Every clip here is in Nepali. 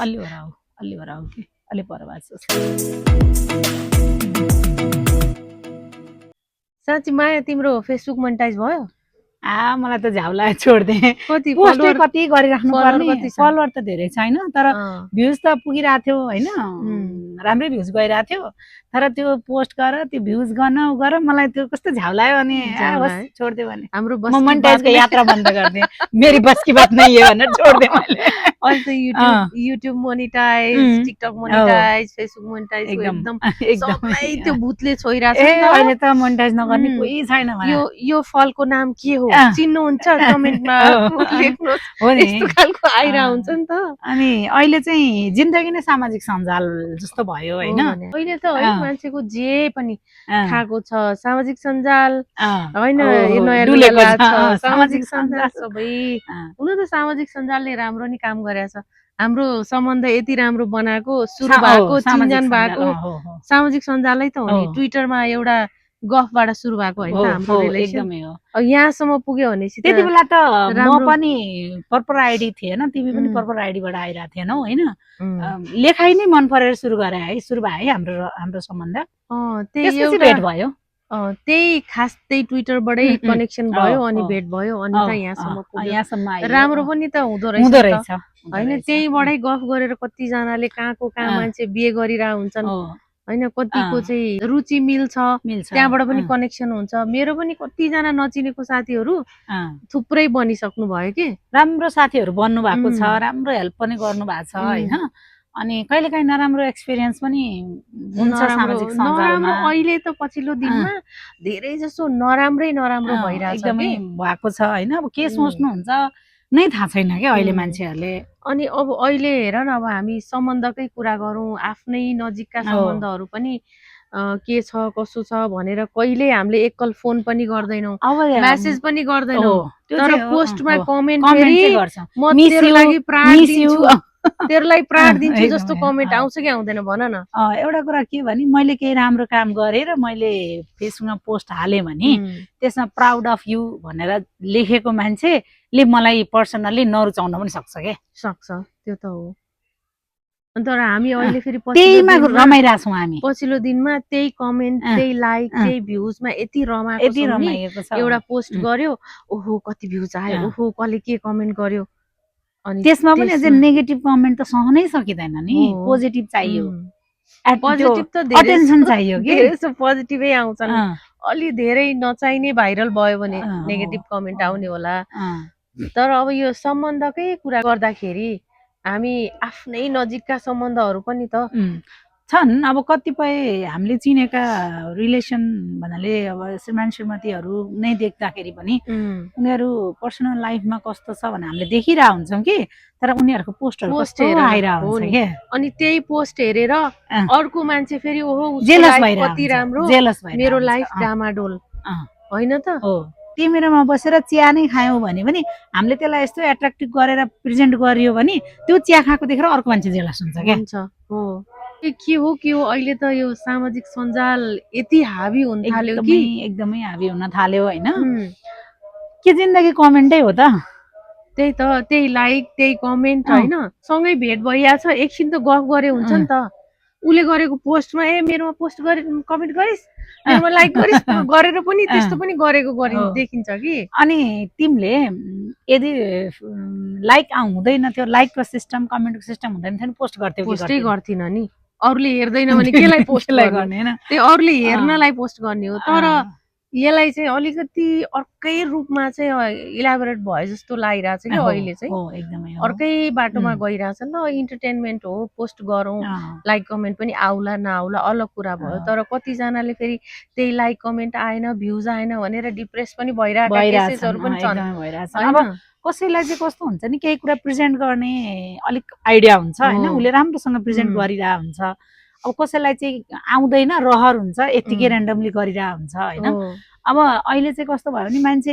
अलि हराउ कि अलि परवास साँच्ची माया तिम्रो फेसबुक मोनेटाइज भयो मलाई त झ्याउला छोड्दे कति पोस्टै कति गरिराख्नु पर्ने कति छ फलोवर त धेरै छैन तर भ्युज त पुगिरहेको थियो हैन राम्रै भ्युज गइरहेको थियो तर त्यो पोस्ट गर त्यो भ्युज गर्न गर मलाई त्यो कस्तो झ्याउलायो अनि छोड्दे भने हाम्रो म मोनेटाइजको यात्रा बन्द गर्दिए मेरी बस की बात नहीं है भनेर छोड्दे मैले अहिले त YouTube monetize TikTok monetize Facebook monetize एकदम सबै त्यो भूतले छोइराछ नि त अहिले त मोनेटाइज नगर्ने कोही छैन यो फलको नाम के हो चिन्नुहुन्छ कमेन्टमा लेख्नुहोस् यस्तो खालको आइरा हुन्छ नि त अनि अहिले चाहिँ जिन्दगी नै सामाजिक सञ्जाल जस्तो भयो हैन अहिले त है मान्छेको जे पनि खाएको छ सामाजिक सञ्जाल हैन यो नयाँ डुलेको छ सामाजिक सञ्जाल सबै हुन त सामाजिक सञ्जालले राम्रो नि काम गरेछ हाम्रो सम्बन्ध यति राम्रो बनाएको सुरु भएको चिन्जान भएको सामाजिक सञ्जालै त हो नि ट्विटरमा एउटा गफबाट सुरु भएको हैन हाम्रो रिलेसन यहाँसम्म पुग्यो भनेपछि त्यति बेला त म पनि पर्पल आइडी थिएन तिमी पनि पर्पल आइडीबाट आइरहेको थिएनौ हैन लेखाइ नै मन परेर सुरु गरे है सुरु भयो है हाम्रो सम्बन्ध त्यसपछि भेट भयो त्यही खास त्यही ट्विटरबाटै कनेक्सन भयो अनि भेट भयो अनि त यहाँसम्म राम्रो पनि त हुँदो रहेछ हैन त्यहीबाटै गफ गरेर कति जनाले कहाँको कहाँ मान्छे बिहे गरिरा हुन्छन् हैन कतिको चाहिँ रुचि मिल्छ त्यहाँबाट पनि कनेक्सन हुन्छ मेरो पनि कतिजना नचिनेको साथीहरू थुप्रै बनिसक्नु भयो कि राम्रो साथीहरू बन्नु भएको छ राम्रो हेल्प पनि गर्नु भएको छ हैन अनि कहिलेकाहीँ नराम्रो एक्सपिरियन्स पनि हुन्छ सामाजिक सञ्जालमा अहिले त पछिल्लो दिनमा धेरै जसो नराम्रो भइरहेछ एकदमै भएको छ हैन अब के सोच्नुहुन्छ नै थाहा छैन के अहिले मान्छेहरूले अनि अब अहिले हेर न अब हामी सम्बन्धकै कुरा गरौँ आफ्नै नजिकका सम्बन्धहरू पनि के छ कसो छ भनेर कहिले हामीले एकल फोन पनि गर्दैनौं मेसेज पनि गर्दैनौं तर पोस्टमा कमेन्ट फेरि म तेरो लागि प्राण दिन्छु तेरोलाई प्राण दिन्छु जस्तो कमेन्ट आउँछ कि आउँदैन भन न एउटा कुरा के भने मैले केही राम्रो काम गरे र मैले फेसबुकमा पोस्ट हाले भने त्यसमा प्राउड अफ यु भनेर लेखेको मान्छेले मलाई पर्सनली नरुचाउन पनि सक्छ त्यो त हो तर हामी अहिले फेरि त्यहीमा रमाइरहेछौँ हामी पछिल्लो दिनमा त्यही कमेन्ट त्यही लाइक त्यही भ्युजमा यति रमाएको छ एउटा पोस्ट गर्यो ओहो कति भ्युज आयो ओहो कसले के कमेन्ट गर्यो अनि त्यसमा पनि अझै नेगेटिभ कमेन्ट त सहनै सकिदैन नि पोजिटिभ चाहियो पोजिटिभ त अटेन्सन चाहियो कि धेरै पोजिटिभै आउँछन् अलि धेरै नचाहिने भाइरल भयो भने नेगेटिभ कमेन्ट आउने होला तर अब यो सम्बन्धकै कुरा गर्दाखेरि हामी आफ्नै नजिकका सम्बन्धहरू पनि त छन् अब कतिपय हामीले चिनेका रिलेसन भन्नाले अब श्रीमान श्रीमतीहरू नै देख्दाखेरि पनि उनीहरू पर्सनल लाइफमा कस्तो छ भनेर हामीले देखिरहेको हुन्छौँ कि तर उनीहरूको पोस्टहरू कस्तो आइरहेको हुन्छ के अनि त्यही पोस्ट हेरेर अर्को मान्छे फेरि ओहो कति राम्रो मेरो लाइफ डामाडोल होइन त तिमीरोमा बसेर चिया नै खायौँ भने पनि हामीले त्यसलाई यस्तो एट्र्याक्टिभ गरेर प्रेजेन्ट गरियो भने त्यो चिया खाएको देखेर अर्को मान्छे जेलस हुन्छ क्या के हो अहिले त यो सामाजिक सञ्जाल यति हावी हुन थाल्यो कि एकदमै हावी हुन थाल्यो हैन के जिन्दगी कमेन्टै हो त त्यही लाइक त्यही कमेन्ट हैन सँगै भेट भइहाल्छ एकछिन त गफ गरे हुन्छ नि त उले गरेको पोस्टमा मेरोमा पोस्ट गरे कमेन्ट गरिस् मेरोमा लाइक गरिस् गरेर पनि त्यस्तो पनि गरेको देखिन्छ कि अनि तिमीले यदि लाइक हुँदैन थियो लाइकको सिस्टम कमेन्टको सिस्टम हुँदैन थियो पोस्ट गर्थ्यौ पोस्टै गर्थिन नि अरूले हेर्दैन भने केलाई पोस्ट गर्ने हैन त्यो अरूले हेर्नलाई पोस्ट गर्ने हो तर यसलाई चाहिँ अलिकति अर्कै रूपमा चाहिँ इलाबोरेट भयो जस्तो लागिरहेछ कि अहिले चाहिँ अर्कै बाटोमा गइरहेछ ल इन्टरटेनमेन्ट हो पोस्ट गरौँ लाइक कमेन्ट पनि आउला नआउला अलग कुरा भयो तर कतिजनाले फेरि त्यही लाइक कमेन्ट आएन भ्युज आएन भनेर डिप्रेस पनि भइरहेका केसेसहरू पनि छन् अब कसैलाई चाहिँ कस्तो हुन्छ नि केही कुरा प्रेजेन्ट गर्ने अलिक आइडिया हुन्छ हैन उले राम्रोसँग प्रेजेन्ट गरिरहेको हुन्छ अब कसैलाई चाहिँ आउँदैन रहर हुन्छ यतिकै र्यान्डमली गरिरहेको हुन्छ हैन अब अहिले चाहिँ कस्तो भयो भने मान्छे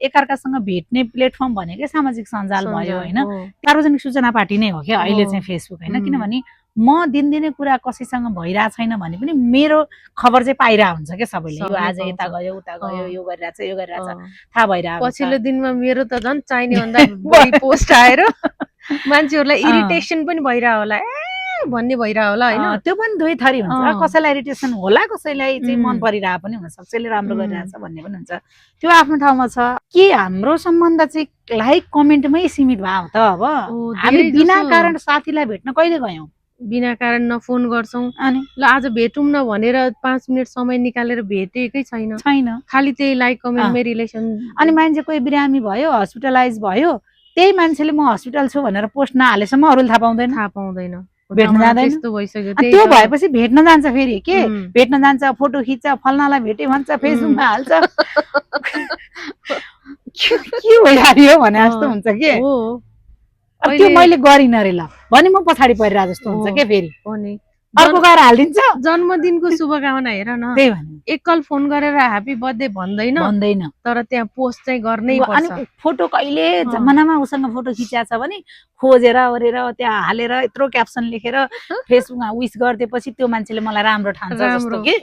एकअर्कासँग भेट्ने प्लेटफर्म भनेकै सामाजिक सञ्जाल भयो हैन सार्वजनिक सूचना पार्टी नै हो क्या अहिले चाहिँ फेसबुक हैन किनभने म दिनदिनै कुरा कसैसँग भइरहेको छैन भने पनि मेरो खबर चाहिँ पाइरहेको हुन्छ क्या सबैले यो आज यता गयो उता गयो यो गरिरहेछ यो गरिरहेछ थाहा भइरहेको पछिल्लो दिनमा मेरो त झन् चाहिने भन्दा बढी पोस्ट आएर मान्छेहरूलाई इरिटेसन पनि भइरह होला भन्ने भइरह होला हैन त्यो पनि दुई थरी हुन्छ कसैलाई इरिटेसन होला कसैलाई चाहिँ मन परिरह पनि हुन्छ कसैले राम्रो गरिरहेछ भन्ने पनि हुन्छ त्यो आफ्नो ठाउँमा छ के हाम्रो सम्बन्ध चाहिँ लाइक कमेन्टमै सीमित भयो त अब हामी बिना कारण साथीलाई भेट्न कहिले गयौं बिना कारण न फोन गर्छौं अनि ल आज भेटौं न भनेर 5 मिनेट समय निकालेर भेटेकै छैन खाली त्यही लाइक कमेन्टमै रिलेसन अनि मान्छे कोही बिरामी भयो हस्पिटलाइज भयो त्यही मान्छेले म हस्पिटल छु भनेर पोस्ट नहालेसम्म अरूले थाहा पाउँदैन भेट्न जाँदैन त्यस्तो भइसक्यो त्यो भएपछि भेट्न जान्छ फेरि के भेट्न जान्छ फोटो खिच्छ फल्नालाई भेटे भन्छ फेसबुकमा हाल्छ के भइहाल्यो भने जस्तो हुन्छ के त्यो मैले गरिन रे ल भने म पछाडि परिरा जस्तो हुन्छ के फेरि अर्को गएर हालिदिन्छ जन्मदिनको शुभकामना हेर न त्यही भने एकल फोन गरेर ह्यापी बर्थडे भन्दैन तर त्यहाँ पोस्ट चाहिँ गर्नै पर्छ अनि फोटो कहिले जमानामा उसँग फोटो खिचिया छ भने खोजेर ओरेर त्यहाँ हालेर यत्रो क्याप्सन लेखेर फेसबुकमा विश गर्देपछि त्यो मान्छेले मलाई राम्रो ठान्छ जस्तो के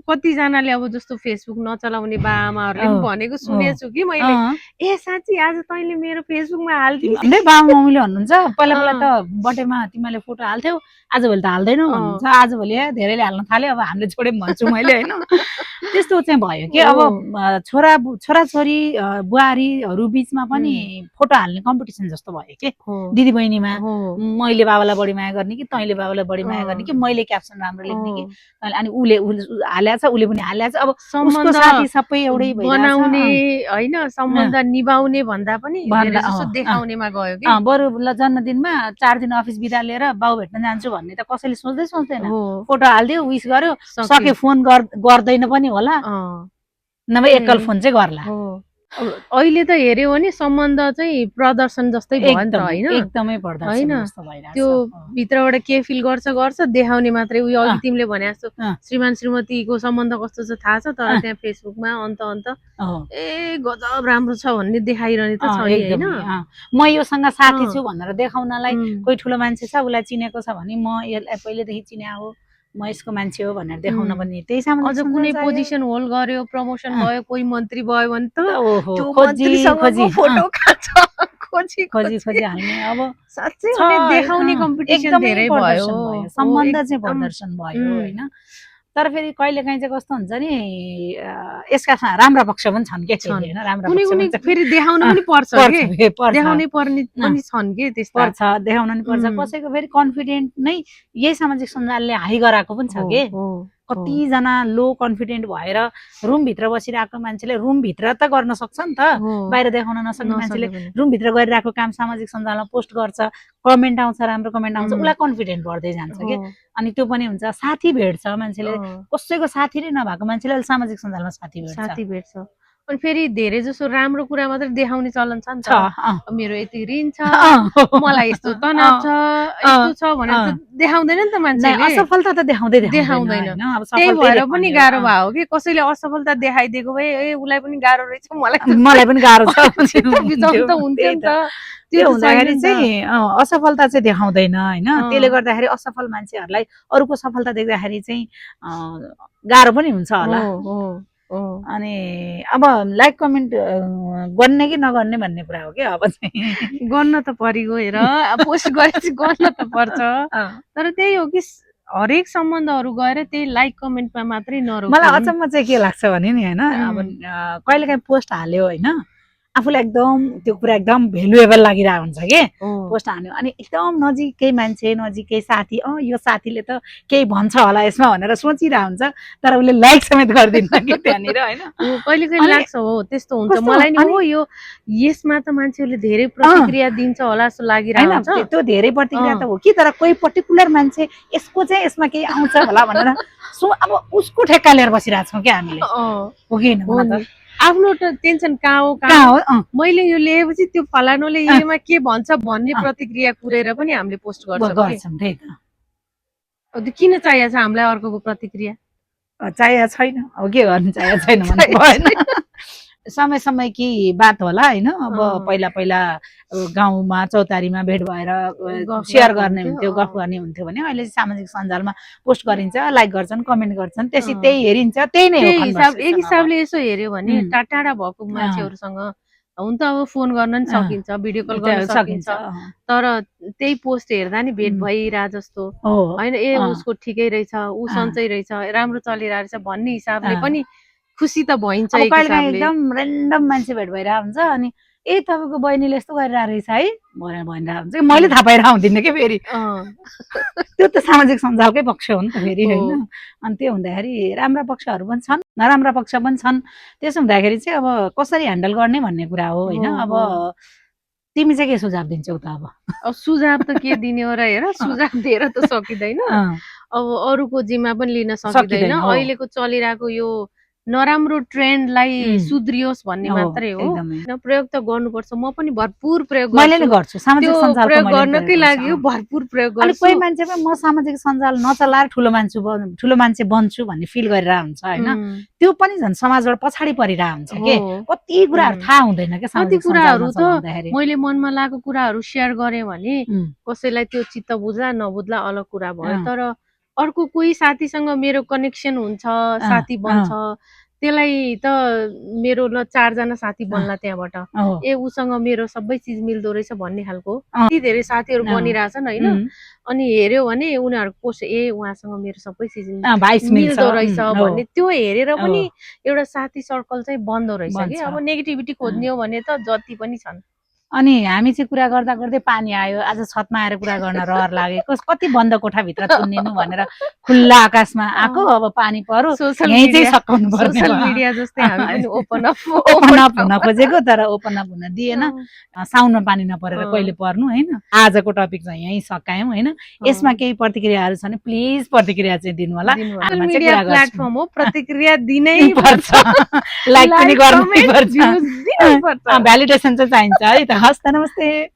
कतिजनाले अब जस्तो फेसबुक नचलाउने बाआमाहरूले पनि भनेको सुनेछु कि मैले ए साँच्ची आज तैँले मेरो फेसबुकमा हाल्दिन् बाबा मम्मीले भन्नुहुन्छ पहिला पहिला त बर्थडेमा तिमीले फोटो हाल्थ्यौ आजभोलि त हाल्दैनौ भन्नुहुन्छ आजभोलि धेरैले हाल्न थाल्यो अब हामीले छोड्यौं भन्छु मैले हैन त्यस्तो चाहिँ भयो कि अब छोराछोरी बुहारीहरू बीचमा पनि फोटो हाल्ने कम्पिटिसन जस्तो भयो के दिदी बहिनीमा मैले बाबालाई बढी माया गर्ने कि तैँले बाबालाई बढी माया गर्ने कि मैले क्याप्सन राम्रो लेख्ने कि अनि उले हालेछ उले पनि हालेछ अब उसको साथी सबै एउटै बनाउने हैन सम्बन्ध निभाउने भन्दा पनि जसो देखाउनेमा गयो कि बरु ल जन्मदिनमा 4 दिन अफिस बिदा लिएर बाउ भेट्न जान्छु भन्ने त कसैले सोच्दैन फोटो हाल्दियो विश गर्यो सके फोन गर्दैन पनि होला नभए एकल फोन चाहिँ गर्ला अहिले त हेर्यो भने सम्बन्ध चाहिँ प्रदर्शन जस्तै भयो नि त हैन एकदमै प्रदर्शन जस्तो भइराछ त्यो भित्रबाट के फिल गर्छ देखाउने मात्रै उयो अघि तिमीले भने जस्तो श्रीमान श्रीमतीको सम्बन्ध कस्तो छ थाहा छ तर त्यहाँ फेसबुकमा अन्त ए गजब राम्रो छ भन्ने देखाइरहने त छ हैन म योसँग साथी छु भनेर देखाउनलाई कोही ठुलो मान्छे छ उलाई चिनेको छ भने म यसलाई पहिलेदेखि चिने हो म यसको मान्छे हो भनेर देखाउन पनि त्यही सामान अझ कुनै पोजिसन होल्ड गर्यो प्रमोसन भयो कोही मन्त्री भयो भने त त्यो मन्त्रीसँगको फोटो खिच्छ खोजी हाल्ने अब साच्चै देखाउने कम्पिटिसन धेरै भयो सम्बन्ध चाहिँ प्रदर्शन भयो हैन तर फेरि कहिलेकाहीँ चाहिँ कस्तो हुन्छ नि यसका राम्रा पक्ष पनि छन् के हैन राम्रा कुनै फेरि देखाउन पनि पर्छ के देखाउनै पर्ने पनि छन् के त्यस्तो पर्छ देखाउन नि पर्छ कसैको फेरि कन्फिडेन्ट नै यही सामाजिक सञ्जालले हाइ गराएको पनि छ के कतिजना लो कन्फिडेन्ट भएर रुम भित्र बसिरहेको मान्छेले रुम भित्र त गर्न सक्छ नि त बाहिर देखाउन नसक्ने मान्छेले रुम भित्र गरिरहेको काम सामाजिक सञ्जालमा पोस्ट गर्छ कमेन्ट आउँछ राम्रो कमेन्ट आउँछ उलाई कन्फिडेन्ट बढ्दै जान्छ के अनि त्यो पनि हुन्छ साथी भेट्छ मान्छेले कसैको साथी नै नभएको मान्छेले सामाजिक सञ्जालमा साथी भेट्छ अनि फेरि धेरै जसो राम्रो कुरा मात्र देखाउने चलन छ नि त मेरो यति ऋण छ मलाई यस्तो तनाव छ यस्तो छ भनेर देखाउँदैन नि त मान्छेले असफलता त देखाउँदैन त्यही भएर पनि गाह्रो भयो कि कसैले असफलता देखाइदिएको भए ए उलाई पनि गाह्रो रहेछ मलाई पनि गाह्रो छ त हुन्थ्यो नि त त्यो हुँदाखेरि चाहिँ असफलता चाहिँ देखाउँदैन हैन त्यसले गर्दाखेरि असफल मान्छेहरूलाई अरूको सफलता देख्दाखेरि चाहिँ गाह्रो पनि हुन्छ होला अनि अब लाइक कमेन्ट गर्ने कि नगर्ने भन्ने कुरा हो कि अब चाहिँ गर्न त परिगयो हेर पोस्ट गरेपछि गर्न त पर्छ तर त्यही हो कि हरेक सम्बन्धहरू गएर त्यही लाइक कमेन्टमा मात्रै नरोक्नु मलाई अचम्म चाहिँ के लाग्छ भने नि हैन अब कहिलेकाहीँ पोस्ट हाल्यो हैन आफूलाई एकदम त्यो कुरा एकदम भ्यालुएबल लागिरहेको हुन्छ के पोस्ट हाल्यो अनि एकदम नजिकै मान्छे नजिकै साथी यो साथीले त केही भन्छ होला यसमा भनेर सोचिरहेको हुन्छ तर उसले लाइक समेत गर्दिन्छ कि त्यहाँनिर हैन कहिले कहिले लाग्छ हो त्यस्तो हुन्छ मलाई नि हो यो यसमा त मान्छेहरूले धेरै प्रतिक्रिया दिन्छ होला जस्तो लागिरहेको हुन्छ त्यो धेरै प्रतिक्रिया त हो कि तर कोही पर्टिकुलर मान्छे यसको चाहिँ यसमा केही आउँछ होला भनेर अब उसको ठेक्का लिएर बसिरहेको छौँ क्या हामीले हो कि हैन आफ्नो टेन्सन कहाँ हो मैले यो लिएपछि त्यो फलानुले यसमा के भन्छ भन्ने प्रतिक्रिया कुरेर पनि हामीले पोस्ट गर्छौँ त्यही त किन चाहिएको छ हामीलाई अर्कोको प्रतिक्रिया चाहिएको छैन अब के गर्नु चाहिएको छैन भन्नु भएन समय समय कि बात होला हैन अब पहिला पहिला गाउँमा चौतारीमा भेट भएर शेयर गर्ने हुन्थ्यो गफ गर्ने हुन्थ्यो भने अहिले सामाजिक सञ्जालमा पोस्ट गरिन्छ लाइक गर्छन् कमेन्ट गर्छन् त्यही हेरिन्छ त्यही नै हो एक हिसाबले यसो हेर्यो भने टाढा भएको मान्छेहरूसँग हुन त अब फोन गर्न नि सकिन्छ, भिडियो कल गर्न सकिन्छ, तर त्यही पोस्ट हेर्दा नि भेट भइरहे जस्तो होइन, ए उसको ठिकै रहेछ, ऊ सन्चै रहेछ, राम्रो चलिरहेको रहेछ भन्ने हिसाबले पनि खुसी त भइन्छ। एकदम रेन्डम मान्छे भेट भइरहेको हुन्छ अनि ए तपाईँको बहिनीले यस्तो गरिरहेको रहेछ है भनेर भनिरहेको हुन्छ कि मैले थाहा पाइरहेको हुँदिनँ कि फेरि। त्यो त सामाजिक सञ्जालकै पक्ष हो नि त फेरि होइन। अनि त्यो हुँदाखेरि राम्रा पक्षहरू पनि छन्, नराम्रा पक्ष पनि छन्। त्यसो हुँदाखेरि चाहिँ अब कसरी ह्यान्डल गर्ने भन्ने कुरा हो होइन। अब तिमी चाहिँ के सुझाव दिन्छौ त? अब सुझाव त के दिने हो र, हेर सुझाव दिएर त सकिँदैन, अब अरूको जिम्मा पनि लिन सकिँदैन। अहिलेको चलिरहेको यो नराम्रो ट्रेन्डलाई सुध्रियोस् भन्ने मात्रै हो। प्रयोग त गर्नुपर्छ, म पनि भरपुर प्रयोग गर्छु। प्रयोग गर्नकै लागि भरपुर प्रयोग गर्छु। कोही मान्छे पनि म सामाजिक सञ्जाल नचलाएर ठुलो मान्छे बन्छु भन्ने फिल गरिरहेको हुन्छ होइन। त्यो पनि झन् समाजबाट पछाडि परिरहेको हुन्छ के, कति कुराहरू थाहा हुँदैन क्या। कति कुराहरू त मैले मनमा लागेको कुराहरू सेयर गरेँ भने कसैलाई त्यो चित्त बुझ्ला नबुझ्ला अलग कुरा भयो, तर अर्को कोही साथीसँग मेरो कनेक्सन हुन्छ, साथी बन्छ, त्यसलाई त मेरो 4 जना साथी बन्ला त्यहाँबाट, ए उसँग मेरो सबै चिज मिल्दो रहेछ भन्ने खालको यति धेरै साथीहरू बनिरहेछन् होइन। अनि हेर्यो भने उनीहरूको पोस्ट, ए उहाँसँग मेरो सबै चिज मिल्दो रहेछ भन्ने, त्यो हेरेर पनि एउटा साथी सर्कल चाहिँ बन्दो रहेछ कि। अब नेगेटिभिटी खोज्ने हो भने त जति पनि छन्। अनि हामी चाहिँ कुरा गर्दा गर्दै पानी आयो, आज छतमा आएर कुरा गर्न रहर लाग्यो, कति बन्द कोठाभित्र तुन्निनु भनेर खुल्ला आकाशमा आएको, अब पानी पर्यो यही चाहिँ सकाउनु पर्यो। सोशल मिडिया जस्तै हामी पनि ओपन अप हुन खोजेको, तर ओपन अप हुन दिएन। साउनमा पानी नपरेर कहिले पर्नु होइन। आजको टपिक चाहिँ यही सकायौँ होइन। यसमा केही प्रतिक्रियाहरू छन् प्लिज प्रतिक्रिया चाहिँ दिनु होला। मिडिया प्लेटफर्म हो, प्रतिक्रिया दिनै पर्छ, लाइक पनि गर्नु पर्छ, भ्यालिडेसन चाहिँ चाहिन्छ है त। हस् त, नमस्ते।